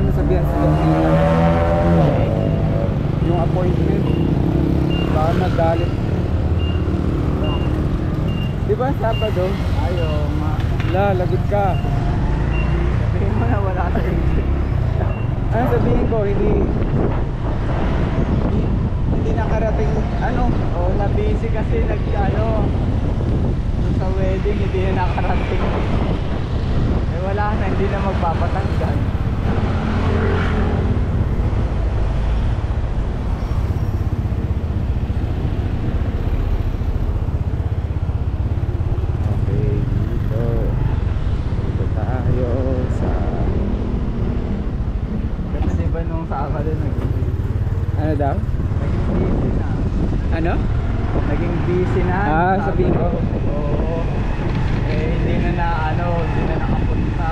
pala nasabihan sa doktora. Yung appointment. Baka magalit. Di ba Sabado? Ayaw nga. Lagot ka. Sabihin mo na wala sa exit. Ano sabihin ko? Hindi nakarating ano? Oo, na-busy kasi sa wedding hindi na nakarating. Eh wala na, hindi na magpapatanggal. Okay, dito. Dito tayo sa... Kasi diba nung Sabado naging Ano daw? busy na. Ano? Naging busy na. Sabihin ko. Oo. Eh hindi na nakapunta.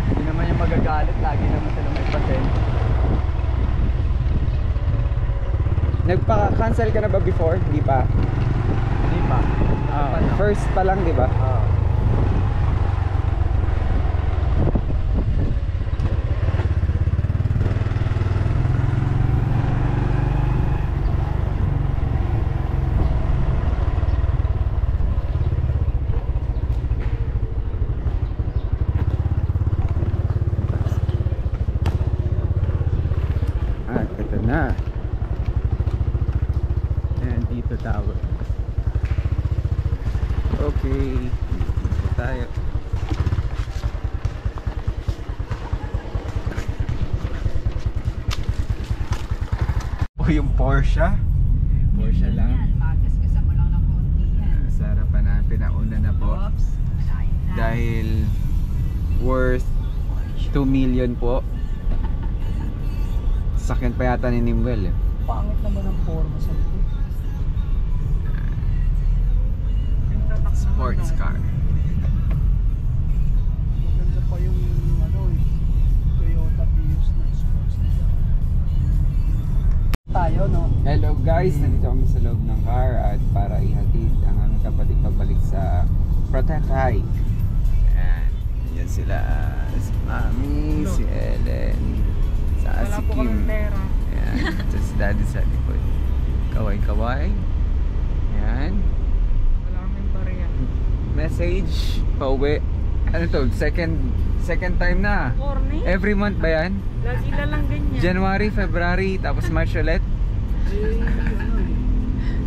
Hindi naman yung magagalit, lagi naman sila may pasensya. Nagpa-cancel ka na ba before? Hindi pa. Hindi pa. First pa lang, di ba? Ito na. Ayan, dito tower. Okay, dito tayo. Yung Porsche. Porsche lang. Magasgasa mo lang ng konti yan. Sa harapan namin, pinauna na po. Oops, malayo na. Dahil worth 2 million po. Sakyan pa yata ni Nimwell eh. Pangit naman ang forma sa likod. Sports car. Maganda pa yung Toyota Prius na sports car. Tayo, no? Hello guys, nandito kami sa loob ng car at para ihatid ang aming kapatid pabalik sa Protekay. Ayan, yan sila. Si Mami, si Ellen, si Kim. Ayan, ito si Daddy sa likod. Kaway-kaway. Ayan. Wala kaming bariya. Message, pauwi. Ano to? Second time na. Corny? Every month ba yan? Lagi na lang ganyan. January, February, tapos March ulit.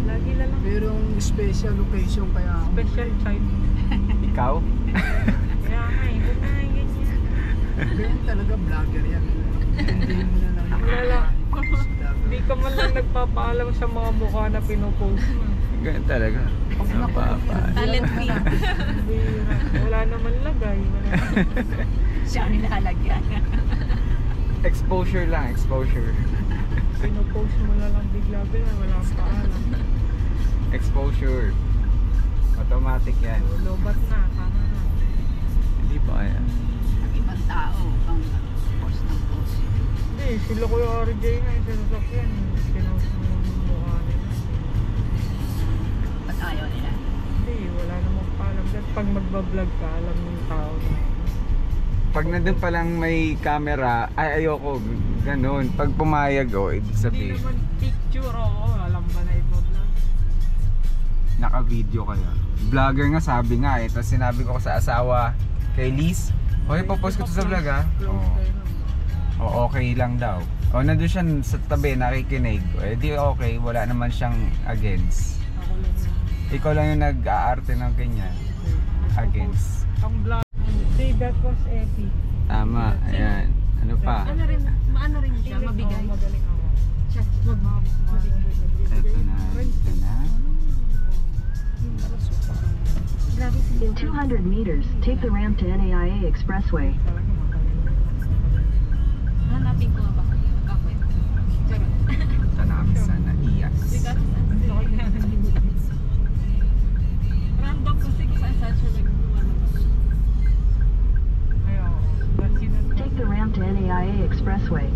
Lagi na lang. Merong special occasion kaya Special child. Ikaw? Kaya nga eh. Huwag na nga ganyan. ganyan talaga vlogger yan. Hindi mo na lang Wala. Hindi ka man lang nagpapaalam sa mga mukha na pinopost mo. Ganyan talaga. Talent me. Wala naman lagay. Siya ang nilalagyan. Exposure lang, exposure. Pinopost mo na lang bigla-bigla. Wala kang paalam. Exposure. Automatic yan. Lobat na. Tama na. Hindi pa kaya. Ibang tao. Post ng post. Hindi, sila Kuya RJ nga yung sinasakyan. Pinost mo yung mukha nila. Ba't ayaw nila? Hindi, wala namang paalam. Dahil pag magbablog ka, alam ng tao na. Pag nandun pa lang may camera, ay ayoko, ganun. Pag pumayag, ibig Hindi sabihin, naman picture, oo. Alam ba na iba-vlog? naka-video kayo. Vlogger nga, sabi nga eh. Tapos sinabi ko sa asawa, kay Liz, okay, papost ko to sa vlog ha. Close Oo. kayo naman. O okay lang daw. O nandun siya sa tabi, nakikinig. Eh di okay, wala naman siyang against. Ako lang yun. Ikaw lang yung nag-aarte ng ganyan. Against. Ang vlog. Say that was epic. Tama, ayan. Ano pa? Maano rin siya, mabigay. Oo, magaling ako. Siya, mabigay. Ito na, ito na. Grabe si In 200 meters, take the ramp to NAIA Expressway. Talaga magaling. Hanapin ko ba? Magkakwento. Charot. Punta namin sa Naias. Random kasi kung saan saan siya naglumalabas. Ayaw. That's it. Take the ramp to NAIA Expressway.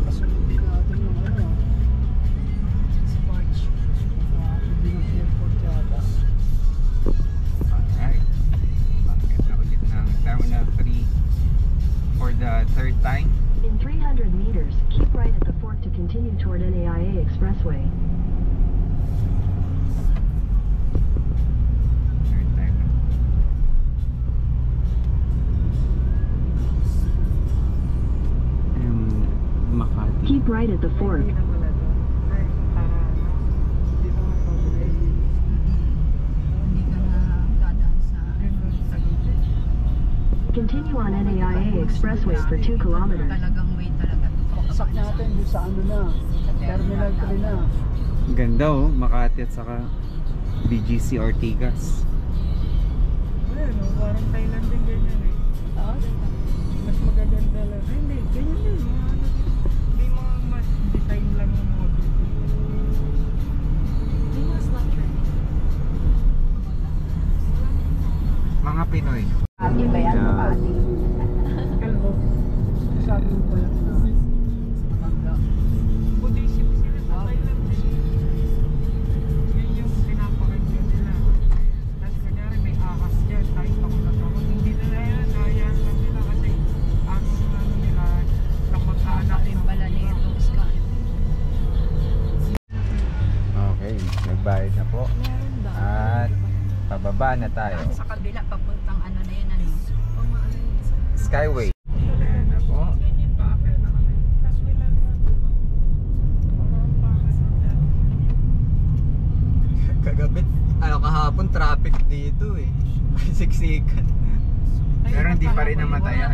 Kasunod din natin yung March. Hindi na careful Expressway. Turn tayo. Makati. Keep right at the fork. Hindi na pala doon. Ay, para ano. Dito nga pabili. Hindi ka na dadaan sa Yun doon sa gilid. Continue on NAIA Expressway for 2 kilometers. talagang way talaga. Paksak natin doon sa ano na. Terminal 3 na. Ganda oh, Makati at saka BGC Ortigas. Ayun, oh, parang Thailand din ganyan eh. Mas magaganda lang. Ay, hindi. Ganyan din. Mga ano din. May mga mas design lang yung mga building. Mga Pinoy. Iba yan, Yeah. Makati. Kalbo. Sabi mo pala na. Buddhism sila sa Thailand eh. Yun yung pinapakinggan nila. Tapos kunyari may ahas dyan. Kahit ako na takot. Hindi nila yan. Nayaan lang nila kasi ang ano nila kamag-anak Yung pala nito, Sky. Okay, nagbayad na po. Meron ba? At pababa na tayo. Sa kabila, papuntang ano na yan, ano? Skyway. Ayan na po. Bakit na kami? Tapos wala na. Kagabi, kahapon traffic dito eh. Siksikan. Pero hindi pa rin namatayan.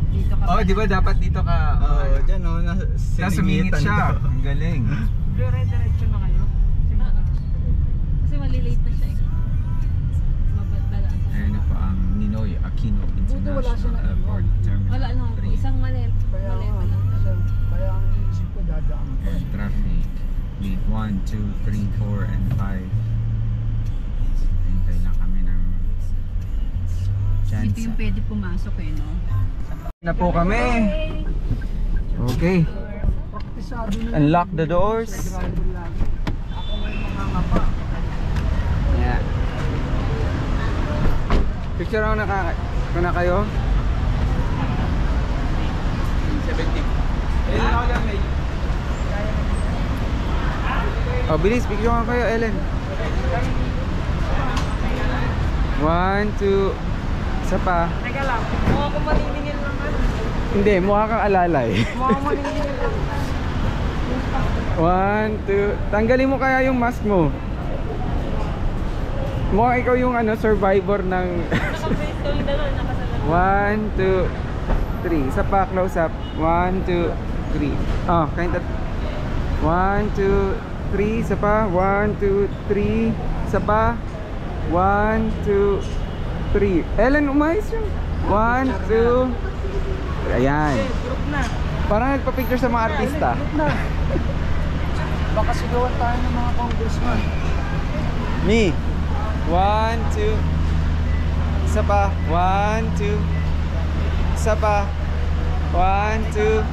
Dito ka Oh, di ba dapat dito ka? Oo, dyan oh, Tapos sumingit siya. Ang galing. Dire-diretso na kayo. Kasi malilate na siya eh. Mabadalaan sa Ayan na po ang Ninoy Aquino International Airport Terminal wala na po, 3. isang malet. Kaya Malet nga, pa lang. kaya ang iisip ko dadaan pa. And traffic. Gate 1, 2, 3, 4, and 5. Hintay lang kami ng chance. Ito yung pwede pumasok eh, no? Na po kami. Okay. Praktisado na Unlock the doors. driver lagi. Ako may mga ngapa. Yeah. Picture ako na kayo. 70. Oh, bilis, picture ako kayo, Ellen. 1, 2. Isa pa. Teka lang. Mukha ko maniningil lang. Hindi, mukha kang alalay. Mukha ko maniningil lang. 1, 2. Tanggalin mo kaya yung mask mo. Mukha ikaw yung survivor ng 1, 2, 3. Isa pa, close up. 1, 2, 3. Oh, kain 1, 2, 3. Isa pa. 1, 2, 3. Isa pa. 1, 2, 3. Ellen, umayos yun. 1, 2. Ayan. Group na. Parang nagpa-picture sa mga artista. Na. Baka sigawan tayo ng mga congressman. Me. 1, 2. Isa pa. 1, 2. Isa pa. 1, 2.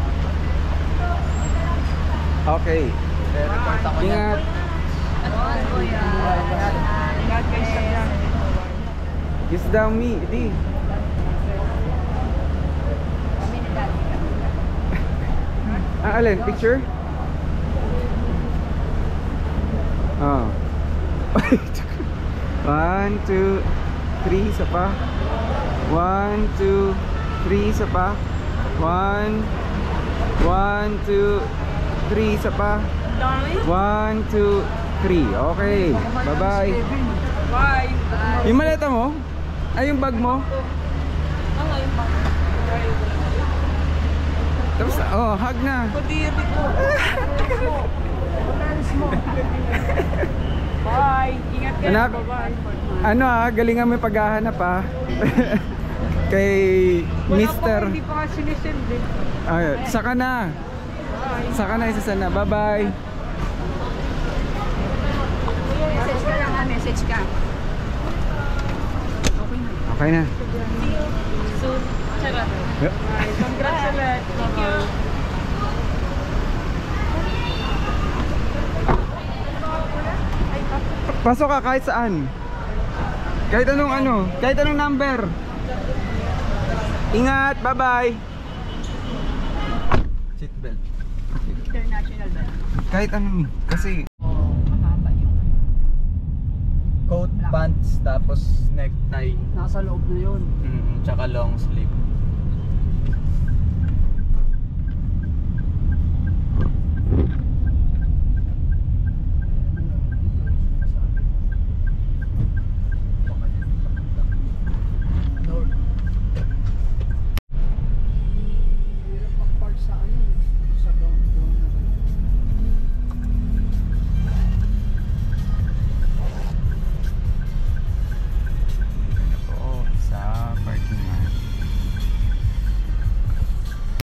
Okay. Ingat. Ingat kayo sa dyan. Kiss down me. Di. Alin? Picture? Oh. 1, 2, 3. Isa pa. 1, 2, 3. Isa pa. 1, 2, 3. Isa pa. 1, 2, 3. Okay. Bye-bye. Bye. Yung maleta mo? Ay, yung bag mo? Tapos, oh, hug na. Kudiri ko. Bye. Ingat kayo. Anak. Bye-bye. Galingan mo yung paghahanap kay Wala Mr. pa, hindi pa nga sinisend eh. Saka na. Saka na, isa sana. Bye-bye. Message ka lang ha, message ka. Okay na. Okay na. So, charot. Congrats ulit. Thank you. Pasok ka kahit saan. Kahit anong number. Ingat, bye-bye. Seatbelt. Turn natin. National ba yan? Kahit ano mi. Kasi Oo, mahaba yung ano. Coat, pants, tapos necktie. Nasa loob na yun. Tsaka long sleeve.